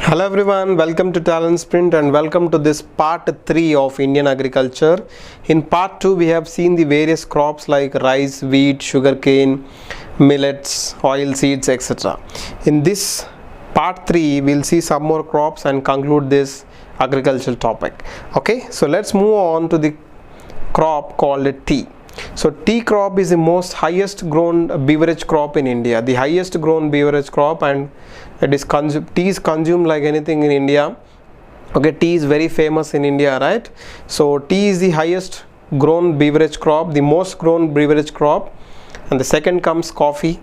Hello everyone, welcome to Talent Sprint and welcome to this part 3 of Indian agriculture. In part 2 we have seen the various crops like rice, wheat, sugarcane, millets, oil seeds, etc. In this part 3 we'll see some more crops and conclude this agricultural topic. Okay, so let's move on to the crop called tea. So tea crop is the most highest grown beverage crop in India, the highest grown beverage crop, and tea is consumed like anything in India. Okay, tea is very famous in India, right? So tea is the highest grown beverage crop, the most grown beverage crop, and the second comes coffee.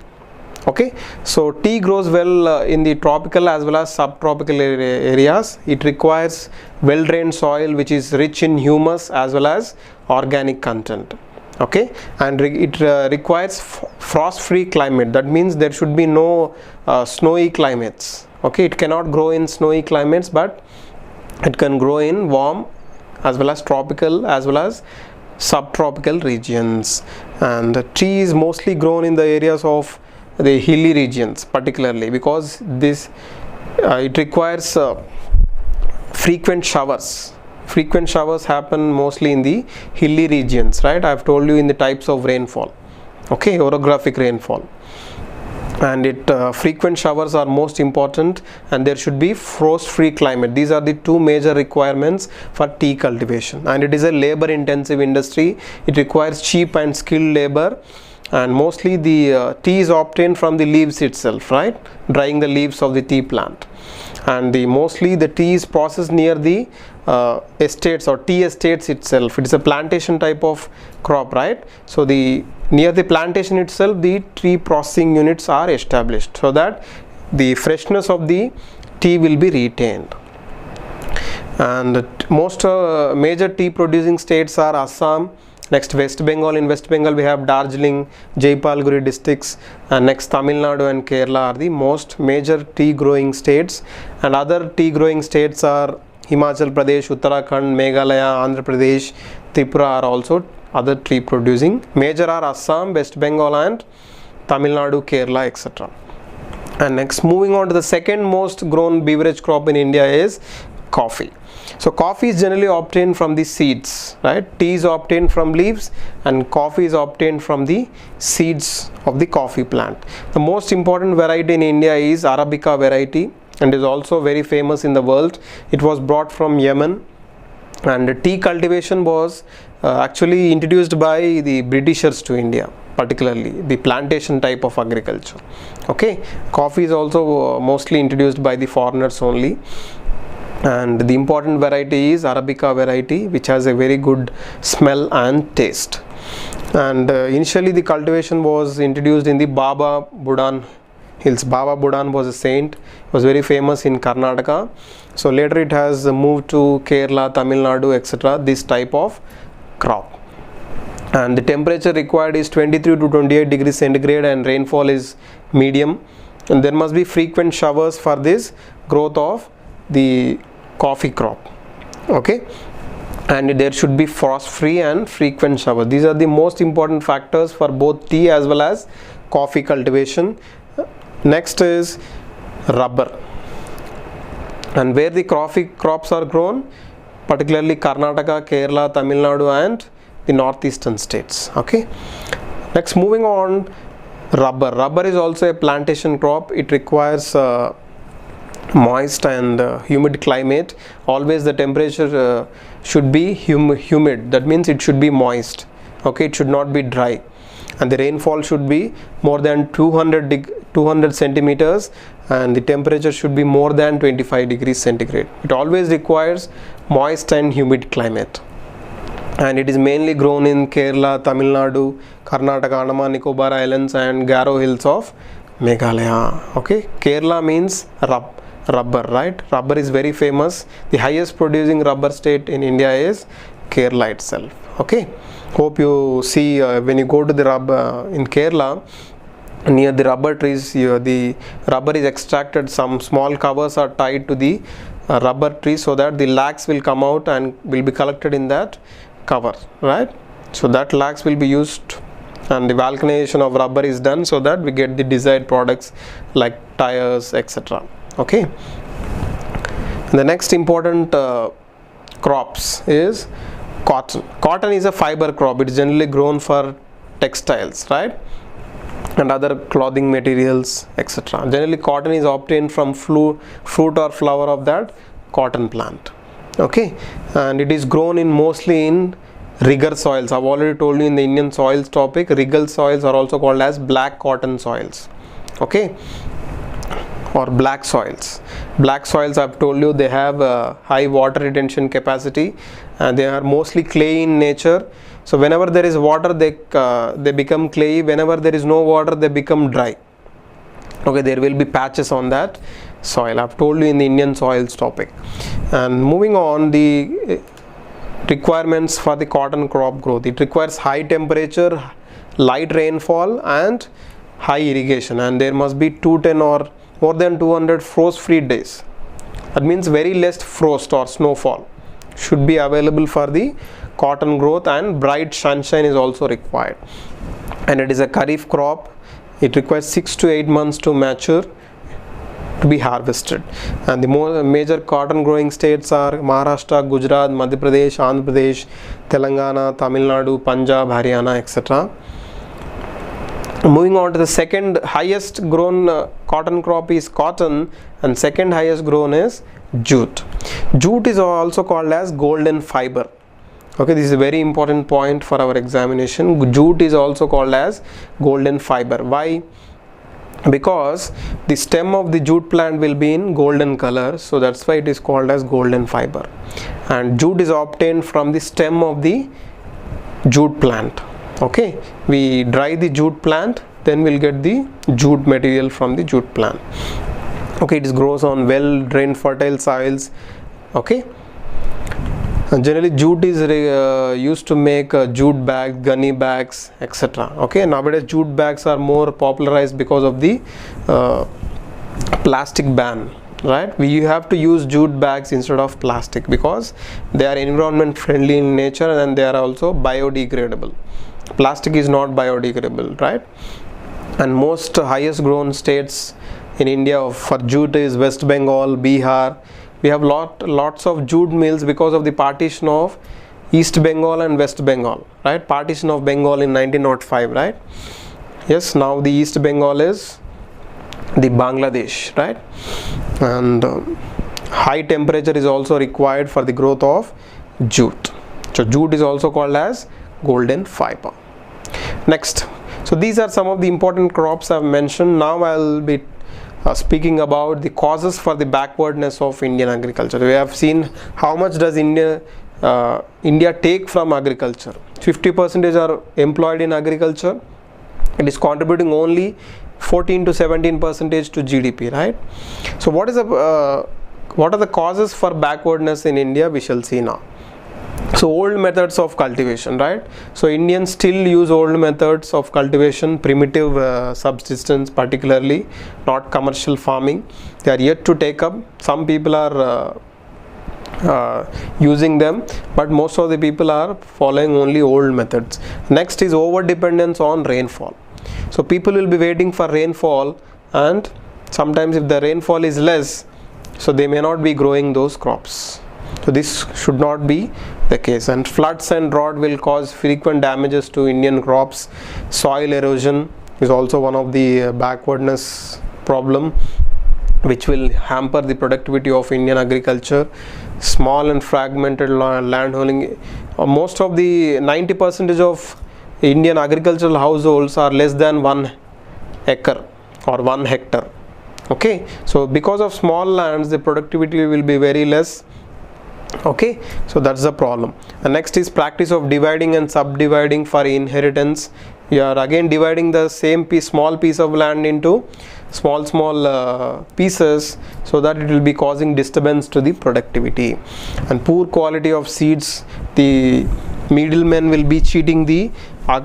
Okay, so tea grows well in the tropical as well as subtropical areas. It requires well drained soil which is rich in humus as well as organic content. Okay, and it requires frost free climate. That means there should be no snowy climates. Okay, it cannot grow in snowy climates, but it can grow in warm as well as tropical as well as subtropical regions. And the tea is mostly grown in the areas of the hilly regions, particularly because this it requires frequent showers. Frequent showers happen mostly in the hilly regions, right? I have told you in the types of rainfall. Okay, orographic rainfall, and frequent showers are most important, and there should be frost free climate. These are the two major requirements for tea cultivation, and it is a labor intensive industry. It requires cheap and skilled labor, and mostly the tea is obtained from the leaves itself, right? Drying the leaves of the tea plant, and mostly the tea is processed near the estates or tea estates itself. It is a plantation type of crop, right? So near the plantation itself the tea processing units are established so that the freshness of the tea will be retained. And most major tea producing states are Assam, next West Bengal. In West Bengal we have Darjeeling, Jaipalguri districts, and next Tamil Nadu and Kerala are the most major tea growing states, and other tea growing states are Himachal Pradesh, Uttarakhand, Meghalaya, Andhra Pradesh, Tripura are also other tea producing. Major are Assam, West Bengal and Tamil Nadu, Kerala, etc. And next, moving on to the second most grown beverage crop in India is coffee. So coffee is generally obtained from the seeds, right? Tea is obtained from leaves and coffee is obtained from the seeds of the coffee plant. The most important variety in India is Arabica variety, and is also very famous in the world. It was brought from Yemen, and tea cultivation was actually introduced by the Britishers to India, particularly the plantation type of agriculture. Okay, coffee is also mostly introduced by the foreigners only, and the important variety is Arabica variety, which has a very good smell and taste. And initially the cultivation was introduced in the Baba Budan hills. Baba Budan was a saint, was very famous in Karnataka. So later it has moved to Kerala, Tamil Nadu, etc. This type of crop, and the temperature required is 23 to 28 degrees centigrade, and rainfall is medium, and there must be frequent showers for this growth of the coffee crop. Okay, and there should be frost free and frequent showers. These are the most important factors for both tea as well as coffee cultivation. Next is rubber, and where the coffee crops are grown, particularly Karnataka, Kerala, Tamil Nadu and the northeastern states. Okay, next, moving on, rubber is also a plantation crop. It requires moist and humid climate. Always the temperature should be humid, that means it should be moist. Okay, it should not be dry, and the rainfall should be more than 200 centimeters, and the temperature should be more than 25 degrees centigrade. It always requires moist and humid climate, and it is mainly grown in Kerala, Tamil Nadu, Karnataka, Andaman Nicobar Islands and Garo Hills of Meghalaya. Okay, Kerala means rubber, right? Rubber is very famous. The highest producing rubber state in India is Kerala itself. Okay, hope you see when you go to the rubber in Kerala, near the rubber trees, the rubber is extracted. Some small covers are tied to the rubber tree so that the lax will come out and will be collected in that cover, right? So that lax will be used, and the vulcanization of rubber is done so that we get the desired products like tires, etc. Okay, The next important crops is cotton. Cotton is a fiber crop. It is generally grown for textiles, right, and other clothing materials, etc. Generally cotton is obtained from fruit or flower of that cotton plant. Okay, and it is grown in mostly in rigor soils. I've already told you in the Indian soils topic, rigor soils are also called as black cotton soils. Okay, or black soils. Black soils, I've told you, they have a high water retention capacity and they are mostly clay in nature. So whenever there is water, they become clayey. Whenever there is no water, they become dry. Okay, there will be patches on that soil. I've told you in the Indian soils topic. And moving on, the requirements for the cotton crop growth. It requires high temperature, light rainfall and high irrigation, and there must be 210 or more than 200 frost-free days. That means very less frost or snowfall should be available for the cotton growth, and bright sunshine is also required. And it is a kharif crop. It requires 6 to 8 months to mature, to be harvested. And the major cotton growing states are Maharashtra, Gujarat, Madhya Pradesh, Andhra Pradesh, Telangana, Tamil Nadu, Punjab, Haryana, etc. Moving on to the second highest grown cotton crop is cotton, and second highest grown is jute. Jute is also called as golden fiber. Okay, this is a very important point for our examination. Jute is also called as golden fiber. Why? Because the stem of the jute plant will be in golden color, so that's why it is called as golden fiber. And jute is obtained from the stem of the jute plant. Okay, we dry the jute plant, then we'll get the jute material from the jute plant. Okay, it grows on well drained fertile soils. Okay, and generally jute is used to make jute bags, gunny bags, etc. Okay, nowadays jute bags are more popularized because of the plastic ban, right? You have to use jute bags instead of plastic because they are environment friendly in nature and they are also biodegradable. Plastic is not biodegradable, right? And most highest grown states in India for jute is West Bengal, Bihar. We have lots of jute mills because of the partition of East Bengal and West Bengal, right? Partition of Bengal in 1905, right? Yes, now the East Bengal is the Bangladesh, right? And high temperature is also required for the growth of jute. So jute is also called as golden fiber. Next, so these are some of the important crops I've mentioned. Now I'll be speaking about the causes for the backwardness of Indian agriculture. We have seen how much does India take from agriculture. 50% are employed in agriculture. It is contributing only 14 to 17% to GDP, right? So what are the causes for backwardness in India? We shall see now. So old methods of cultivation, right? So Indians still use old methods of cultivation, primitive subsistence, particularly not commercial farming. They are yet to take up. Some people are using them, but most of the people are following only old methods. Next is over dependence on rainfall. So people will be waiting for rainfall, and sometimes if the rainfall is less, so they may not be growing those crops. So this should not be the case, and floods and drought will cause frequent damages to Indian crops. Soil erosion is also one of the backwardness problem which will hamper the productivity of Indian agriculture. Small and fragmented land holding. Most of the 90% of Indian agricultural households are less than 1 acre or 1 hectare. Okay, so because of small lands, the productivity will be very less. Okay, so that's the problem. And next is practice of dividing and subdividing for inheritance. You are again dividing the same small piece of land into small pieces, so that it will be causing disturbance to the productivity. And poor quality of seeds, the middlemen will be cheating the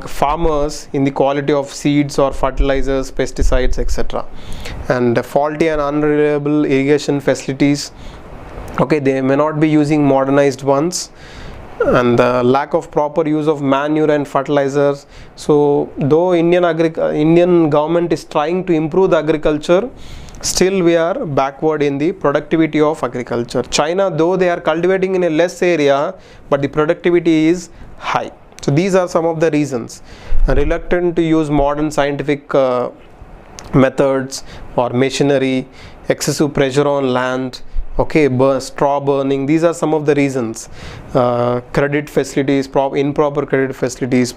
farmers in the quality of seeds or fertilizers, pesticides, etc. And faulty and unreliable irrigation facilities. Okay, they may not be using modernized ones. and the lack of proper use of manure and fertilizers. So though Indian government is trying to improve the agriculture, still we are backward in the productivity of agriculture. China, though they are cultivating in a less area, but the productivity is high. So these are some of the reasons. Reluctant to use modern scientific methods or machinery, excessive pressure on land, okay, straw burning, these are some of the reasons. Credit facilities, improper credit facilities,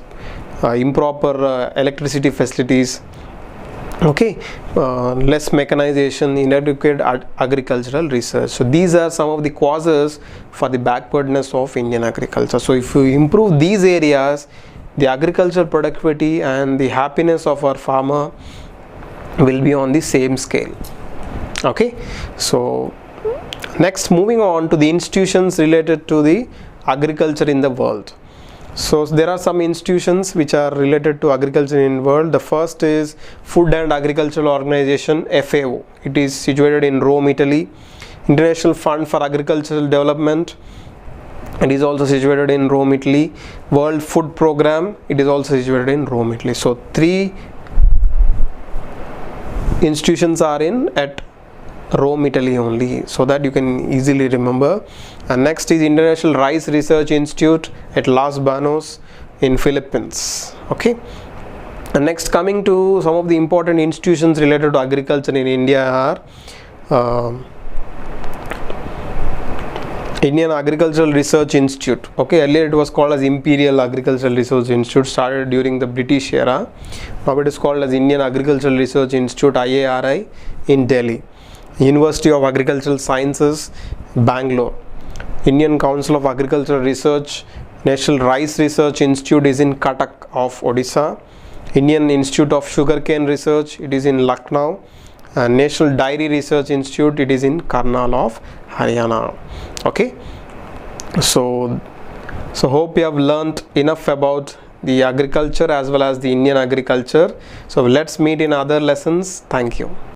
improper electricity facilities, okay, less mechanization, inadequate agricultural research. So these are some of the causes for the backwardness of Indian agriculture. So if you improve these areas, the agricultural productivity and the happiness of our farmer will be on the same scale. Okay, so next, moving on to the institutions related to the agriculture in the world. So there are some institutions which are related to agriculture in the world. The first is Food and Agricultural Organization, FAO. It is situated in Rome, Italy. International Fund for Agricultural Development, it is also situated in Rome, Italy. World Food Program, it is also situated in Rome, Italy. So 3 institutions are at Rome, Italy only, so that you can easily remember. And next is International Rice Research Institute at Los Banos in Philippines. Okay, and next, coming to some of the important institutions related to agriculture in India are Indian Agricultural Research Institute. Okay, earlier it was called as Imperial Agricultural Research Institute, started during the British era. Now it is called as Indian Agricultural Research Institute, IARI, in Delhi. University of Agricultural Sciences, Bangalore. Indian Council of Agricultural Research, National Rice Research Institute is in Cuttack of Odisha. Indian Institute of Sugarcane Research, it is in Lucknow. And National Dairy Research Institute, it is in Karnal of Haryana. Okay, so hope you have learnt enough about the agriculture as well as the Indian agriculture. So let's meet in other lessons. Thank you.